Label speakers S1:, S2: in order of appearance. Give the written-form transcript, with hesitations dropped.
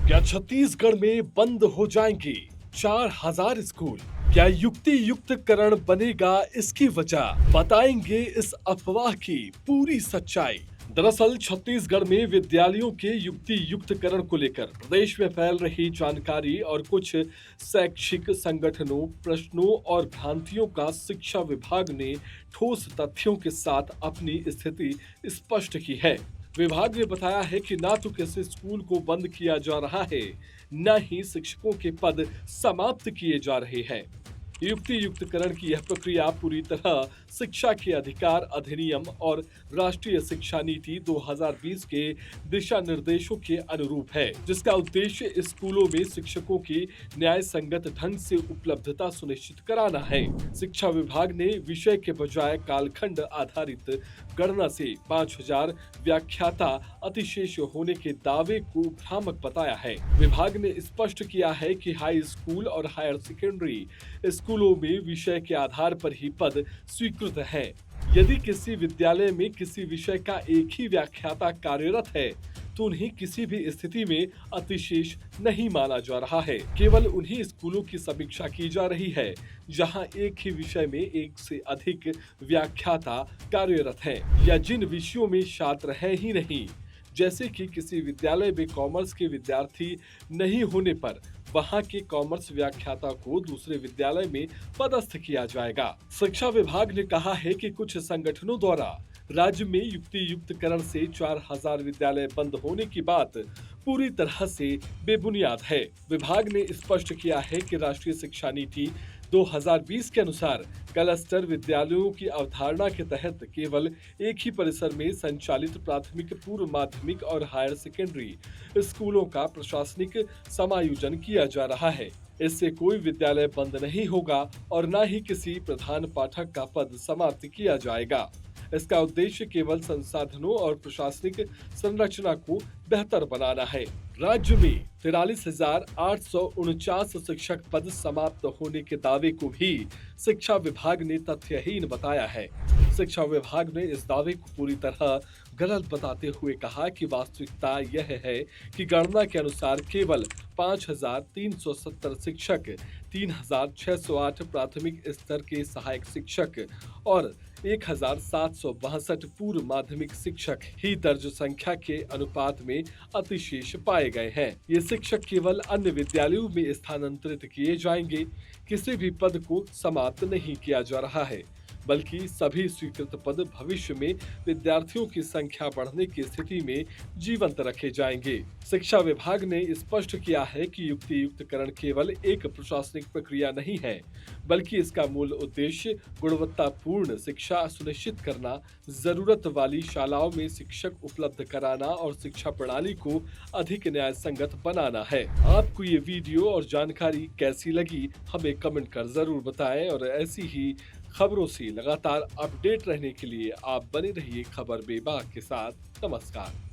S1: क्या छत्तीसगढ़ में बंद हो जाएंगे 4,000 स्कूल? क्या युक्ति युक्तकरण बनेगा इसकी वजह? बताएंगे इस अफवाह की पूरी सच्चाई। दरअसल छत्तीसगढ़ में विद्यालयों के युक्ति युक्तकरण को लेकर प्रदेश में फैल रही जानकारी और कुछ शैक्षिक संगठनों, प्रश्नों और भ्रांतियों का शिक्षा विभाग ने ठोस तथ्यों के साथ अपनी स्थिति स्पष्ट की है। विभाग ने बताया है कि ना तो किसी स्कूल को बंद किया जा रहा है, न ही शिक्षकों के पद समाप्त किए जा रहे हैं। युक्ति युक्तकरण की यह प्रक्रिया पूरी तरह शिक्षा के अधिकार अधिनियम और राष्ट्रीय शिक्षा नीति 2020 के दिशा निर्देशों के अनुरूप है, जिसका उद्देश्य स्कूलों में शिक्षकों की न्याय संगत ढंग से उपलब्धता सुनिश्चित कराना है। शिक्षा विभाग ने विषय के बजाय कालखंड आधारित गणना से 5,000 व्याख्याता अतिशेष होने के दावे को भ्रामक बताया है। विभाग ने स्पष्ट किया है कि हाई स्कूल और हायर सेकेंडरी स्कूलों में विषय के आधार पर ही पद स्वीकृत है। यदि किसी विद्यालय में किसी विषय का एक ही व्याख्याता कार्यरत है तो उन्हें किसी भी स्थिति में अतिशेष नहीं माना जा रहा है। केवल उन्हीं स्कूलों की समीक्षा की जा रही है जहां एक ही विषय में एक से अधिक व्याख्याता कार्यरत हैं या जिन विषयों में छात्र हैं ही नहीं। जैसे कि किसी विद्यालय में कॉमर्स के विद्यार्थी नहीं होने पर वहां के कॉमर्स व्याख्याता को दूसरे विद्यालय में पदस्थ किया जाएगा। शिक्षा विभाग ने कहा है कि कुछ संगठनों द्वारा राज्य में युक्ति युक्तकरण से 4,000 विद्यालय बंद होने की बात पूरी तरह से बेबुनियाद है। विभाग ने स्पष्ट किया है कि राष्ट्रीय शिक्षा नीति 2020 के अनुसार क्लस्टर विद्यालयों की अवधारणा के तहत केवल एक ही परिसर में संचालित प्राथमिक, पूर्व माध्यमिक और हायर सेकेंडरी स्कूलों का प्रशासनिक समायोजन किया जा रहा है। इससे कोई विद्यालय बंद नहीं होगा और न ही किसी प्रधान पाठक का पद समाप्त किया जाएगा। इसका उद्देश्य केवल संसाधनों और प्रशासनिक संरचना को बेहतर बनाना है। राज्य में 43,849 शिक्षक पद समाप्त होने के दावे को भी शिक्षा विभाग ने तथ्यहीन बताया है। शिक्षा विभाग ने इस दावे को पूरी तरह गलत बताते हुए कहा कि वास्तविकता यह है कि गणना के अनुसार केवल 5,370 शिक्षक, 3,608 प्राथमिक स्तर के सहायक शिक्षक और 1,762 पूर्व माध्यमिक शिक्षक ही दर्ज संख्या के अनुपात में अतिशेष पाए गए हैं। ये शिक्षक केवल अन्य विद्यालयों में स्थानांतरित किए जाएंगे, किसी भी पद को समाप्त नहीं किया जा रहा है, बल्कि सभी स्वीकृत पद भविष्य में विद्यार्थियों की संख्या बढ़ने की स्थिति में जीवंत रखे जाएंगे। शिक्षा विभाग ने स्पष्ट किया है कि युक्ति युक्तकरण केवल एक प्रशासनिक प्रक्रिया नहीं है, बल्कि इसका मूल उद्देश्य गुणवत्तापूर्ण शिक्षा सुनिश्चित करना, जरूरत वाली शालाओं में शिक्षक उपलब्ध कराना और शिक्षा प्रणाली को अधिक न्याय संगत बनाना है। आपको ये वीडियो और जानकारी कैसी लगी, हमें कमेंट कर जरूर बताएं और ऐसी ही खबरों से लगातार अपडेट रहने के लिए आप बने रहिए खबर बेबाक के साथ। नमस्कार।